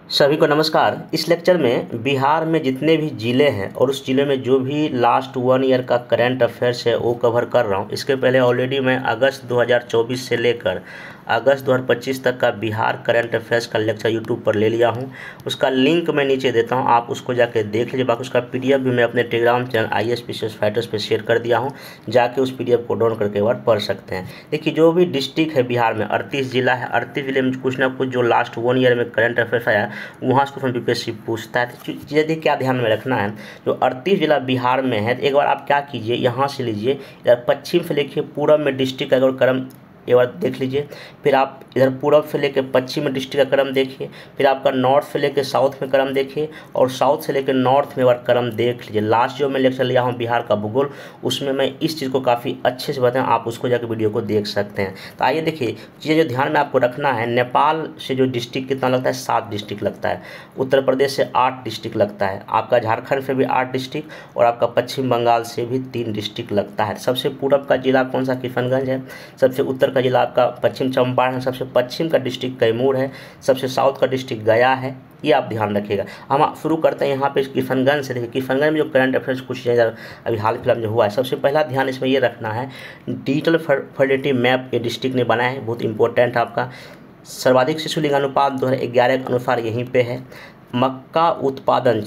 सभी को नमस्कार। इस लेक्चर में बिहार में जितने भी ज़िले हैं और उस ज़िले में जो भी लास्ट 1 ईयर का करंट अफेयर्स है वो कवर कर रहा हूँ। इसके पहले ऑलरेडी मैं अगस्त 2024 से लेकर अगस्त 2025 तक का बिहार करंट अफेयर्स का लेक्चर यूट्यूब पर ले लिया हूँ। उसका लिंक मैं नीचे देता हूँ, आप उसको जाके देख लीजिए। बाकी उसका PDF भी मैं अपने टेलीग्राम चैनल IAS फाइटर्स पर शेयर कर दिया हूँ, जाके उस PDF को डाउनलोड करके एक बार पढ़ सकते हैं। देखिए, जो भी डिस्ट्रिक्ट है बिहार में 38 जिला है, 38 जिले में कुछ ना कुछ जो लास्ट 1 ईयर में करंट अफेयर्स आया वहाँ से क्वेश्चन बीपीएससी पूछता है। तो चीज़ें क्या ध्यान में रखना है, जो 38 जिला बिहार में है, तो एक बार आप क्या कीजिए, यहाँ से लीजिए, इधर पश्चिम से लेके पूरब में डिस्ट्रिक्ट का अगर क्रम एक बार देख लीजिए। फिर आप इधर पूरब से लेकर पश्चिम में डिस्ट्रिक्ट का क्रम देखिए। फिर आपका नॉर्थ से लेकर साउथ में क्रम देखिए, और साउथ से लेकर नॉर्थ में एक बार क्रम देख लीजिए। लास्ट जो मैं लेक्चर लिया हूँ बिहार का भूगोल, उसमें मैं इस चीज़ को काफ़ी अच्छे से बताया, आप उसको जाकर वीडियो को देख सकते हैं। तो आइए देखिए, चीज़ें जो ध्यान में आपको रखना है, नेपाल से जो डिस्ट्रिक्ट कितना लगता है, 7 डिस्ट्रिक्ट लगता है। उत्तर प्रदेश से 8 डिस्ट्रिक्ट लगता है। आपका झारखंड से भी 8 डिस्ट्रिक्ट, और आपका पश्चिम बंगाल से भी 3 डिस्ट्रिक्ट लगता है। सबसे पूरब का जिला कौन सा, किशनगंज है। सबसे उत्तर का जिला आपका पश्चिम चंपारण है। सबसे पश्चिम का डिस्ट्रिक्ट कैमूर है। सबसे साउथ का डिस्ट्रिक्ट गया है। ये आप ध्यान रखिएगा। हम शुरू करते हैं यहाँ पे किशनगंज से। देखिए, किशनगंज में जो करंट अफेयर्स कुछ अभी हाल फिलहाल जो हुआ है, सबसे पहला ध्यान इसमें ये रखना है, डिजिटल फर्टिलिटी मैप ये डिस्ट्रिक्ट ने बनाया है, बहुत इंपॉर्टेंट है आपका। सर्वाधिक शिशु लिंगानुपात 2011 के अनुसार यहीं पे है। मक्का उत्पादन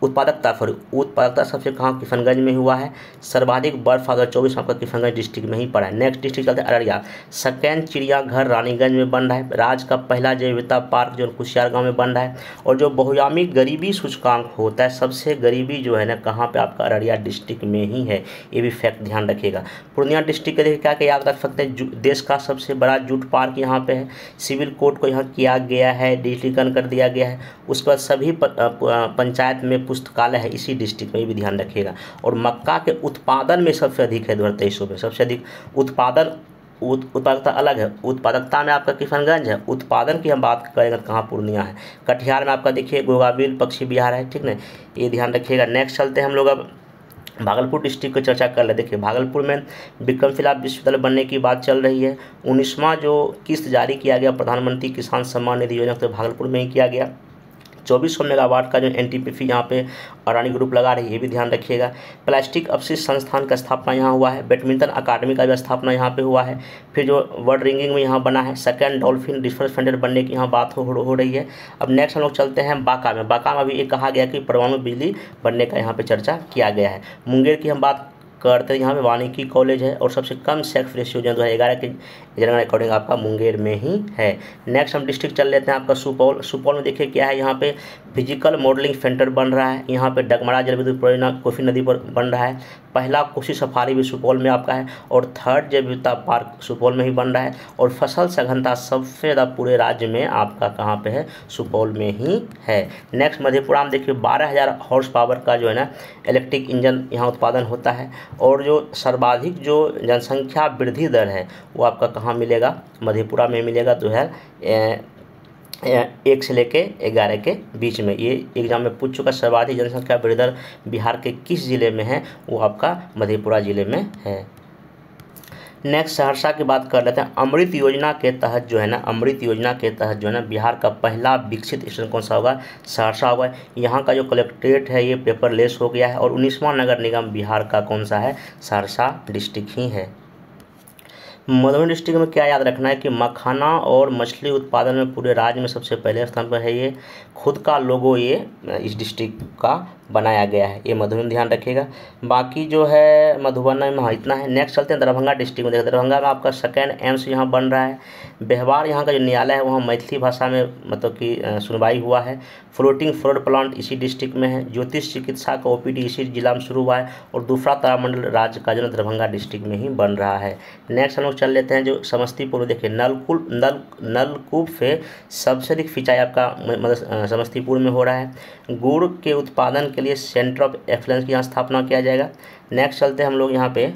उत्पादकता सबसे कहाँ, किशनगंज में हुआ है। सर्वाधिक बर्फ 2024 आपका किशनगंज डिस्ट्रिक्ट में ही पड़ा है। नेक्स्ट डिस्ट्रिक्ट चलते हैं अररिया। सेकेंड चिड़ियाघर रानीगंज में बन रहा है। राज्य का पहला जैव विविधता पार्क जो कुशियार गाँव में बन रहा है। और जो बहुआयामी गरीबी सूचकांक होता है, सबसे गरीबी जो है ना कहाँ पे, आपका अररिया डिस्ट्रिक्ट में ही है। ये भी फैक्ट ध्यान रखिएगा। पूर्णिया डिस्ट्रिक्ट के देखिए क्या क्या याद रख सकते हैं, देश का सबसे बड़ा जूट पार्क यहाँ पे है। सिविल कोड को यहाँ किया गया है, डिजिटलीकरण कर दिया गया है। उसके बाद सभी पंचायत में पुस्तकालय है इसी डिस्ट्रिक्ट में, ये भी ध्यान रखिएगा। और मक्का के उत्पादन में सबसे अधिक है 2023 में, सबसे अधिक उत्पादन। उत्पादकता अलग है, उत्पादकता में आपका किशनगंज है, उत्पादन की हम बात करेंगे तो कहाँ, पूर्णिया है। कटिहार में आपका देखिए गोगाबिल पक्षी विहार है, ठीक ना, ये ध्यान रखिएगा। नेक्स्ट चलते हैं हम लोग अब भागलपुर डिस्ट्रिक्ट की चर्चा कर ले। देखिए, भागलपुर में विक्रमशिला विश्वविद्यालय बनने की बात चल रही है। 19वां जो किस्त जारी किया गया प्रधानमंत्री किसान सम्मान निधि योजना, तो भागलपुर में ही किया गया। 2400 मेगावाट का जो NTPC यहाँ पे अडानी ग्रुप लगा रही है, ये भी ध्यान रखिएगा। प्लास्टिक अपशिष्ट संस्थान का स्थापना यहाँ हुआ है। बैडमिंटन अकादमी का भी स्थापना यहाँ पे हुआ है। फिर जो वर्ल्ड रिंगिंग में यहाँ बना है, सेकंड डॉल्फिन रिसर्च सेंटर बनने की यहाँ बात हो रही है। अब नेक्स्ट हम लोग चलते हैं बांका में। बांका में अभी ये कहा गया कि परमाणु बिजली बनने का यहाँ पे चर्चा किया गया है। मुंगेर की हम बात करते हैं, यहाँ पे वानिकी कॉलेज है, और सबसे कम सेक्स रेशियो जो 2011 के जनगणना अकॉर्डिंग आपका मुंगेर में ही है। नेक्स्ट हम डिस्ट्रिक्ट चल लेते हैं आपका सुपौल। सुपौल में देखिए क्या है, यहाँ पे फिजिकल मॉडलिंग सेंटर बन रहा है। यहाँ पे डगमरा जल विद्युत परियोजना कोसी नदी पर बन रहा है। पहला कोसी सफारी भी सुपौल में आपका है, और थर्ड जैव विविधता पार्क सुपौल में ही बन रहा है। और फसल सघनता सबसे ज़्यादा पूरे राज्य में आपका कहाँ पे है, सुपौल में ही है। नेक्स्ट मधेपुरा में देखिए 12,000 हॉर्स पावर का जो है ना इलेक्ट्रिक इंजन यहाँ उत्पादन होता है। और जो सर्वाधिक जो जनसंख्या वृद्धि दर है वो आपका कहाँ मिलेगा, मधेपुरा में मिलेगा। 2001 से लेके 11 के बीच में ये एग्जाम में पूछ चुका। सर्वाधिक जनसंख्या वृद्धि दर बिहार के किस जिले में है, वो आपका मधेपुरा जिले में है। नेक्स्ट सहरसा की बात कर लेते हैं। अमृत योजना के तहत जो है ना, अमृत योजना के तहत जो है ना बिहार का पहला विकसित स्टेशन कौन सा होगा, सहरसा होगा। यहाँ का जो कलेक्ट्रेट है ये पेपरलेस हो गया है। और 19वां नगर निगम बिहार का कौन सा है, सहरसा डिस्ट्रिक्ट ही है। मधुबनी डिस्ट्रिक्ट में क्या याद रखना है कि मखाना और मछली उत्पादन में पूरे राज्य में सबसे पहले स्थान पर है। ये खुद का लोगो ये इस डिस्ट्रिक्ट का बनाया गया है, ये मधुबनी ध्यान रखिएगा। बाकी जो है मधुबनी में इतना है। नेक्स्ट चलते हैं दरभंगा डिस्ट्रिक्ट में। देखिए, दरभंगा में आपका सेकेंड एम्स यहाँ बन रहा है। व्यवहार यहाँ का जो न्यायालय है वहाँ मैथिली भाषा में मतलब कि सुनवाई हुआ है। फ्लोटिंग फ्लोर प्लांट इसी डिस्ट्रिक्ट में है। ज्योतिष चिकित्सा का OPD इसी जिला में शुरू हुआ है। और दूसरा तारामंडल राज्य का जो दरभंगा डिस्ट्रिक्ट में ही बन रहा है। नेक्स्ट हम लोग चल लेते हैं जो समस्तीपुर। देखिए, नलकूप से सबसे अधिक सिंचाई आपका समस्तीपुर में हो रहा है। गुड़ के उत्पादन के लिए सेंटर ऑफ एक्सलेंस की यहाँ स्थापना किया जाएगा। नेक्स्ट चलते हैं हम लोग यहाँ पे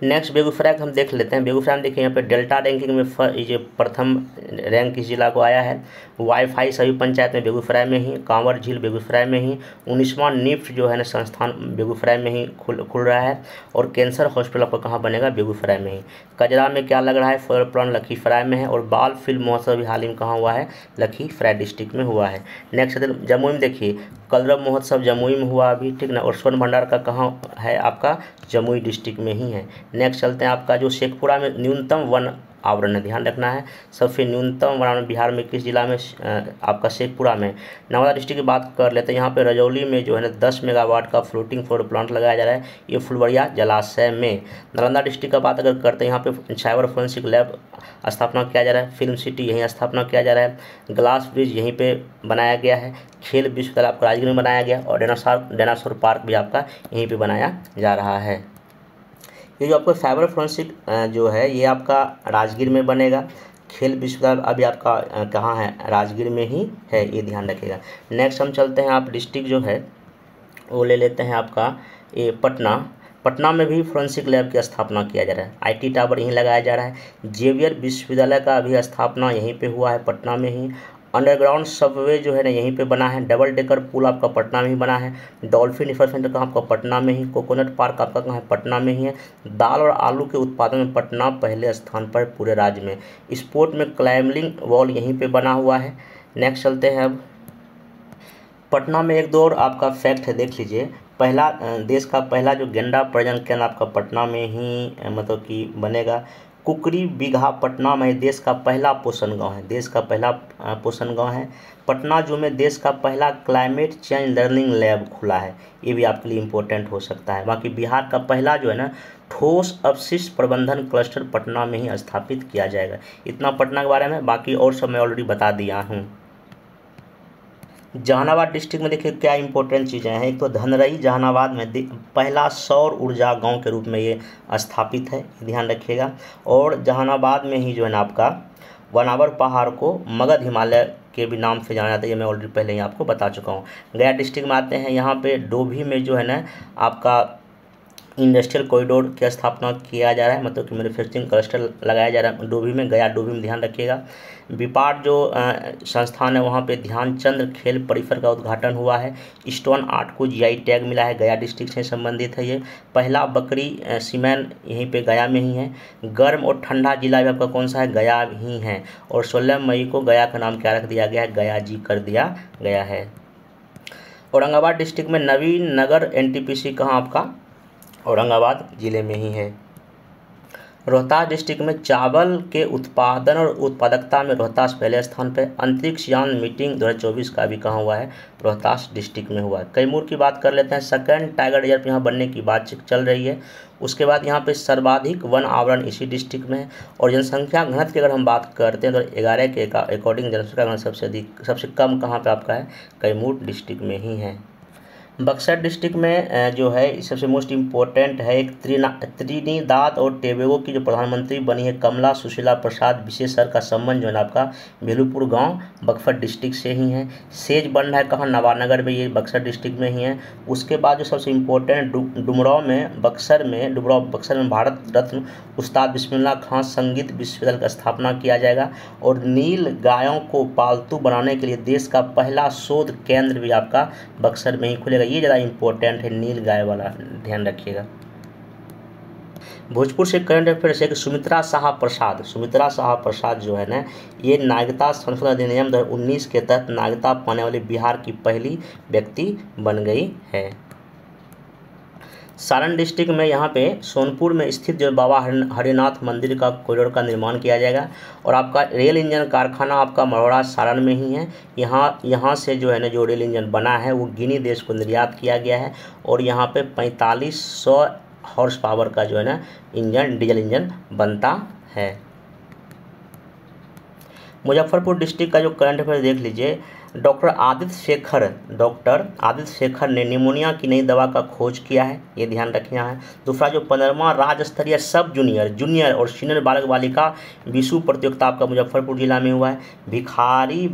नेक्स्ट बेगूसराय हम देख लेते हैं। बेगूसराय में देखिए यहाँ पे डेल्टा रैंकिंग में ये प्रथम रैंक इस जिला को आया है। वाईफाई सभी पंचायत में बेगूसराय में ही, कांवर झील बेगूसराय में ही, 19वां निफ्ट जो है ना संस्थान बेगूसराय में ही खुल रहा है। और कैंसर हॉस्पिटल आपको कहाँ बनेगा? बेगूसराय में ही। कजरा में क्या लग रहा है? फ्लोर प्लान लखीसराय में है। और बाल फिल्म महोत्सव भी हाल ही में कहाँ हुआ है? लखीसराय डिस्ट्रिक्ट में हुआ है। नेक्स्ट जमुई में देखिए कलरव महोत्सव जमुई में हुआ अभी, ठीक ना। और स्वर्ण भंडार का कहाँ है? आपका जमुई डिस्ट्रिक्ट में ही है। नेक्स्ट चलते हैं आपका जो शेखपुरा में न्यूनतम वन आवरण है, ध्यान रखना है। सबसे न्यूनतम वन आवरण बिहार में किस जिला में? आपका शेखपुरा में। नवादा डिस्ट्रिक्ट की बात कर लेते हैं। यहाँ पे रजौली में जो है ना 10 मेगावाट का फ्लोटिंग फ्लोर प्लांट लगाया जा रहा है, ये फुलवरिया जलाशय में। नालंदा डिस्ट्रिक्ट का बात अगर करते हैं, यहाँ पे साइबर फोरेंसिक लैब स्थापना किया जा रहा है। फिल्म सिटी यहीं स्थापना किया जा रहा है। ग्लास ब्रिज यहीं पे बनाया गया है। खेल विश्वविद्यालय आपका राजगीर में बनाया गया। और डायनासोर पार्क भी आपका यहीं पे बनाया जा रहा है। ये जो आपको साइबर फोरेंसिक जो है ये आपका राजगीर में बनेगा। खेल विश्वविद्यालय अभी आपका कहाँ है? राजगीर में ही है, ये ध्यान रखिएगा। नेक्स्ट हम चलते हैं, आप डिस्ट्रिक्ट जो है वो ले लेते हैं आपका ये पटना। पटना में भी फोरेंसिक लैब की स्थापना किया जा रहा है। आईटी टावर यहीं लगाया जा रहा है। जेवियर विश्वविद्यालय का अभी स्थापना यहीं पे हुआ है, पटना में ही। अंडरग्राउंड सबवे जो है ना यहीं पे बना है। डबल डेकर पुल आपका पटना में ही बना है। डॉल्फिन रिसर्च सेंटर कहाँ? आपका पटना में ही। कोकोनट पार्क आपका कहाँ है? पटना में ही है। दाल और आलू के उत्पादन में पटना पहले स्थान पर पूरे राज्य में। स्पोर्ट में क्लाइंबिंग वॉल यहीं पे बना हुआ है। नेक्स्ट चलते हैं अब पटना में एक दो और आपका फैक्ट है, देख लीजिए। पहला देश का पहला जो गेंडा प्रजनन केंद्र आपका पटना में ही मतलब कि बनेगा। कुकरी बीघा पटना में देश का पहला पोषण गांव है। देश का पहला पोषण गांव है। पटना जो में देश का पहला क्लाइमेट चेंज लर्निंग लैब खुला है, ये भी आपके लिए इम्पोर्टेंट हो सकता है। बाकी बिहार का पहला जो है ना ठोस अपशिष्ट प्रबंधन क्लस्टर पटना में ही स्थापित किया जाएगा। इतना पटना के बारे में, बाकी और सब मैं ऑलरेडी बता दिया हूँ। जहानाबाद डिस्ट्रिक्ट में देखिए क्या इंपॉर्टेंट चीज़ें हैं। एक तो धनरई जहानाबाद में पहला सौर ऊर्जा गांव के रूप में ये स्थापित है, ध्यान रखिएगा। और जहानाबाद में ही जो है ना आपका वनावर पहाड़ को मगध हिमालय के भी नाम से जाना जाता है, ये मैं ऑलरेडी पहले ही आपको बता चुका हूँ। गया डिस्ट्रिक्ट में आते हैं, यहाँ पे डोभी में जो है ना आपका इंडस्ट्रियल कॉरिडोर की स्थापना किया जा रहा है, मतलब कि मैन्युफैक्चरिंग क्लस्टर लगाया जा रहा है डोभी में। गया डोभी में ध्यान रखिएगा। विपाट जो संस्थान है वहाँ पे ध्यानचंद खेल परिसर का उद्घाटन हुआ है। स्टोन आर्ट को जीआई टैग मिला है, गया डिस्ट्रिक्ट से संबंधित है ये। पहला बकरी सीमेंट यहीं पे गया में ही है। गर्म और ठंडा जिला भी आपका कौन सा है? गया ही है। और 16 मई को गया का नाम क्या रख दिया गया है? गया जी कर दिया गया है। औरंगाबाद डिस्ट्रिक्ट में नवीन नगर एनटीपीसी कहाँ? आपका औरंगाबाद जिले में ही है। रोहतास डिस्ट्रिक्ट में चावल के उत्पादन और उत्पादकता में रोहतास पहले स्थान पर। अंतरिक्ष यान मीटिंग 2024 का भी कहाँ हुआ है? रोहतास डिस्ट्रिक्ट में हुआ है। कैमूर की बात कर लेते हैं। सेकंड टाइगर रिजर्व यहाँ बनने की बात चल रही है। उसके बाद यहाँ पे सर्वाधिक वन आवरण इसी डिस्ट्रिक्ट में है। और जनसंख्या घनत्व की अगर हम बात करते हैं तो 11 के अकॉर्डिंग जनसंख्या घनत्व सबसे कम कहाँ पे आपका है? कैमूर डिस्ट्रिक्ट में ही है। बक्सर डिस्ट्रिक्ट में जो है सबसे मोस्ट इम्पोर्टेंट है एक त्रिनिदाद और टोबैगो की जो प्रधानमंत्री बनी है कमला सुशीला प्रसाद विशेषर का संबंध जो है ना आपका भेलूपुर गांव बक्सर डिस्ट्रिक्ट से ही है। सेज बन रहा है कहाँ? नवानगर में, ये बक्सर डिस्ट्रिक्ट में ही है। उसके बाद जो सबसे इम्पोर्टेंट बक्सर में भारत रत्न उस्ताद बिस्मिल्लाह खां संगीत विश्वविद्यालय का स्थापना किया जाएगा। और नील गायों को पालतू बनाने के लिए देश का पहला शोध केंद्र भी आपका बक्सर में ही खुलेगा। ये ज़्यादा इम्पोर्टेंट है नील गाय वाला, ध्यान रखिएगा। भोजपुर से करंट अफेयर्स है कि सुमित्रा शाह प्रसाद जो है ना ये नागरिकता संशोधन अधिनियम 2019 के तहत नागरिकता पाने वाली बिहार की पहली व्यक्ति बन गई है। सारण डिस्ट्रिक्ट में यहाँ पे सोनपुर में स्थित जो बाबा हरिनाथ मंदिर का कॉरिडोर का निर्माण किया जाएगा। और आपका रेल इंजन कारखाना आपका मरोड़ा सारण में ही है। यहाँ से जो है ना जो रेल इंजन बना है वो गिनी देश को निर्यात किया गया है। और यहाँ पे 4500 हॉर्स पावर का जो है ना इंजन डीजल इंजन बनता है। मुजफ्फरपुर डिस्ट्रिक्ट का जो करंट अफेयर देख लीजिए। डॉक्टर आदित्य शेखर ने निमोनिया की नई दवा का खोज किया है, ये ध्यान रखना है। दूसरा जो 15वां राज्य स्तरीय सब जूनियर और सीनियर बालक बालिका विश्व प्रतियोगिता आपका मुजफ्फरपुर जिला में हुआ है। भिखारी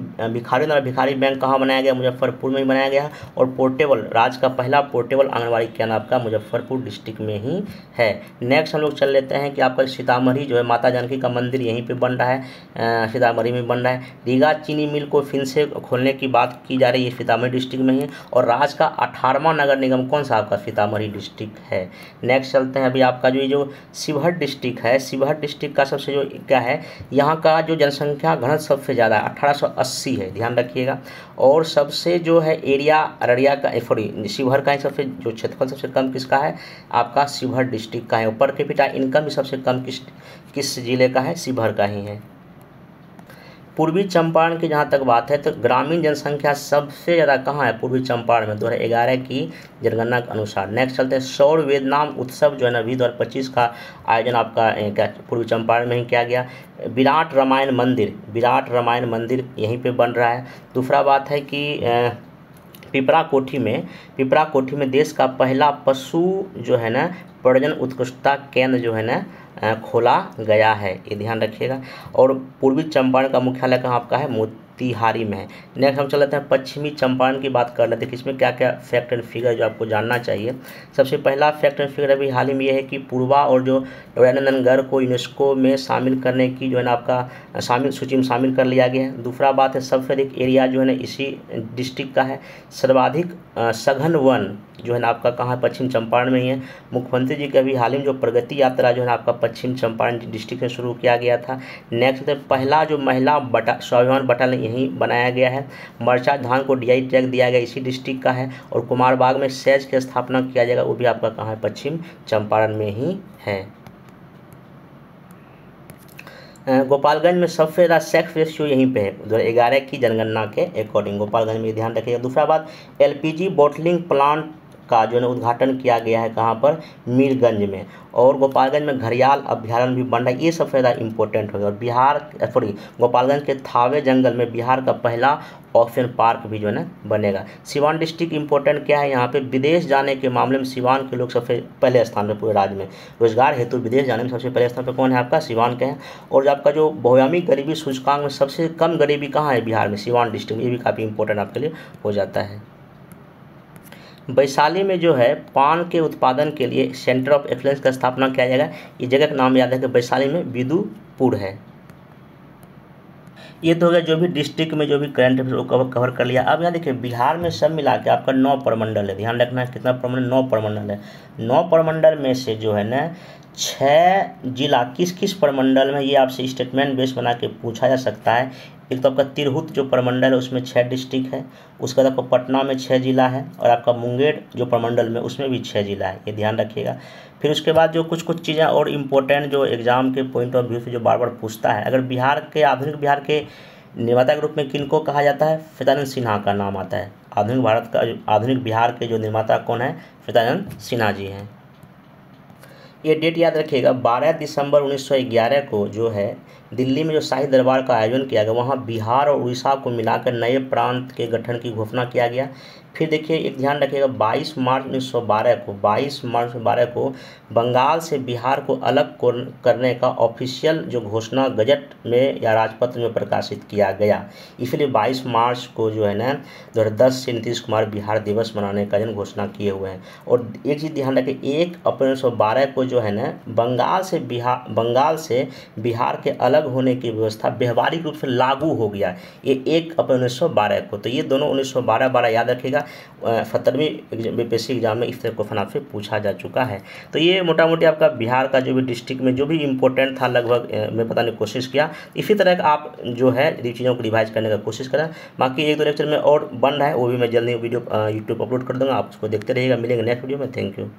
बैंक कहाँ बनाया गया? मुजफ्फरपुर में ही बनाया गया है। और पोर्टेबल राज्य का पहला पोर्टेबल आंगनबाड़ी केंद्र आपका मुजफ्फरपुर डिस्ट्रिक्ट में ही है। नेक्स्ट हम लोग चल लेते हैं कि आपका सीतामढ़ी जो है माता जानकी का मंदिर यहीं पे बन रहा है, सीतामढ़ी में बन रहा है। रीगा चीनी मिल को फिर से खोलने की बात की जा रही है, सीतामढ़ी डिस्ट्रिक्ट में ही है। और राज्य का 18वां नगर निगम कौन सा? आपका सीतामढ़ी डिस्ट्रिक्ट है। नेक्स्ट चलते हैं अभी आपका जो शिवहर डिस्ट्रिक्ट है, शिवहर डिस्ट्रिक्ट का सबसे जो क्या है, यहाँ का जो जनसंख्या घनत्व सबसे ज़्यादा है 1880 है, ध्यान रखिएगा। और सबसे जो है एरिया अररिया का शिवहर का ही सबसे जो क्षेत्रफल सबसे कम किसका है? आपका शिवहर डिस्ट्रिक्ट का है। और पर कैपिटा इनकम भी सबसे कम किस जिले का है? शिवहर का ही है। पूर्वी चंपारण की जहाँ तक बात है तो ग्रामीण जनसंख्या सबसे ज़्यादा कहाँ है? पूर्वी चंपारण में 2011 की जनगणना के अनुसार। नेक्स्ट चलते हैं सौर वेदनाम उत्सव जो है ना 2025 का आयोजन आपका पूर्वी चंपारण में ही किया गया। विराट रामायण मंदिर यहीं पे बन रहा है। दूसरा बात है कि पिपरा कोठी में देश का पहला पशु जो है ना प्रजनन उत्कृष्टता केंद्र जो है ना खोला गया है, ये ध्यान रखिएगा। और पूर्वी चंपारण का मुख्यालय कहाँ आपका है? मोतिहारी में है। नेक्स्ट हम चल लेते हैं पश्चिमी चंपारण की बात कर लेते हैं कि इसमें क्या क्या फैक्ट एंड फिगर जो आपको जानना चाहिए। सबसे पहला फैक्ट एंड फिगर अभी हाल ही में ये है कि पूर्वा और जो नंदनगढ़ को यूनेस्को में शामिल करने की जो है ना आपका सूची में शामिल कर लिया गया है। दूसरा बात है सबसे अधिक एरिया जो है ना इसी डिस्ट्रिक्ट का है। सर्वाधिक सघन वन जो है ना आपका कहाँ? पश्चिम चंपारण में ही है। मुख्यमंत्री जी की अभी हाल ही में जो प्रगति यात्रा जो है ना आपका पश्चिम चंपारण डिस्ट्रिक्ट में शुरू किया गया था। नेक्स्ट पहला जो महिला स्वाभिमान बटालियन यहीं बनाया गया है। मरचा धान को DI टैग दिया गया इसी डिस्ट्रिक्ट का है। और कुमारबाग में सेज की स्थापना किया जाएगा, वो भी आपका कहाँ है? पश्चिम चंपारण में ही है। गोपालगंज में सबसे ज़्यादा सेक्स रेशियो यहीं पे है 2011 की जनगणना के अकॉर्डिंग। गोपालगंज में ध्यान रखिएगा। दूसरा बात LPG बॉटलिंग प्लांट का जो है उद्घाटन किया गया है कहाँ पर? मीरगंज में। और गोपालगंज में घड़ियाल अभ्यारण्य भी बन रहा है, ये सबसे ज़्यादा इंपॉर्टेंट होगा। और गोपालगंज के थावे जंगल में बिहार का पहला ऑक्सीजन पार्क भी जो है ना बनेगा। सिवान डिस्ट्रिक्ट इंपॉर्टेंट क्या है? यहाँ पे विदेश जाने के मामले में सिवान के लोग सबसे पहले स्थान पर पूरे राज्य में। रोजगार हेतु विदेश जाने में सबसे पहले स्थान पर कौन है? आपका सिवान के हैं। और जो आपका जो बहुआयामी गरीबी सूचकांक में सबसे कम गरीबी कहाँ है? बिहार में, सिवान डिस्ट्रिक्ट में। ये भी काफ़ी इंपॉर्टेंट आपके लिए हो जाता है। वैशाली में जो है पान के उत्पादन के लिए सेंटर ऑफ एक्सलेंस का स्थापना किया जाएगा। ये जगह का नाम याद है कि वैशाली में विदुपुर है। ये तो हो गया जो भी डिस्ट्रिक्ट में जो भी करंट अफेयर को कवर कर लिया। अब यहाँ देखिए बिहार में सब मिला के आपका 9 प्रमंडल है, ध्यान रखना है कितना प्रमंडल? 9 प्रमंडल है। 9 प्रमंडल में से जो है ना 6 जिला किस किस प्रमंडल में, ये आपसे स्टेटमेंट बेस बना के पूछा जा सकता है। एक तो आपका तिरहुत जो प्रमंडल है उसमें 6 डिस्ट्रिक्ट है। उसके बाद आपका पटना में 6 जिला है। और आपका मुंगेर जो प्रमंडल में उसमें भी 6 जिला है, ये ध्यान रखिएगा। फिर उसके बाद जो कुछ चीज़ें और इम्पोर्टेंट जो एग्जाम के पॉइंट ऑफ व्यू से जो बार बार पूछता है, अगर आधुनिक बिहार के निर्माता के रूप में किनको कहा जाता है? सत्यानंद सिन्हा का नाम आता है। आधुनिक बिहार के जो निर्माता कौन है? सत्यानंद सिन्हा जी हैं। ये डेट याद रखिएगा 12 दिसंबर 1911 को जो है दिल्ली में जो शाही दरबार का आयोजन किया गया, वहाँ बिहार और उड़ीसा को मिलाकर नए प्रांत के गठन की घोषणा किया गया। फिर देखिए एक ध्यान रखिएगा 22 मार्च 1912 को बंगाल से बिहार को अलग करने का ऑफिशियल जो घोषणा गजट में या राजपत्र में प्रकाशित किया गया। इसलिए 22 मार्च को जो है ना 2010 से नीतीश कुमार बिहार दिवस मनाने का जन घोषणा किए हुए हैं। और एक चीज़ ध्यान रखें 1 अप्रैल 1912 को जो है ना बंगाल से बिहार के अलग होने की व्यवस्था व्यवहारिक रूप से लागू हो गया, ये 1 अप्रैल 1912 को। तो ये दोनों 1912 याद रखिएगा। 17वीं BPSC एग्जाम में इस तरह क्वेश्चन आपसे पूछा जा चुका है। तो ये मोटा मोटी आपका बिहार का जो भी डिस्ट्रिक्ट में जो भी इंपॉर्टेंट था लगभग मैं बताने की कोशिश किया। इसी तरह का आप जो है चीज़ों को रिवाइज करने का कोशिश करें। बाकी 1-2 लेक्चर में और बन रहा है, वो भी मैं जल्दी वीडियो यूट्यूब अपलोड कर दूँगा, आप उसको देखते रहिएगा। मिलेंगे नेक्स्ट वीडियो में। Thank you.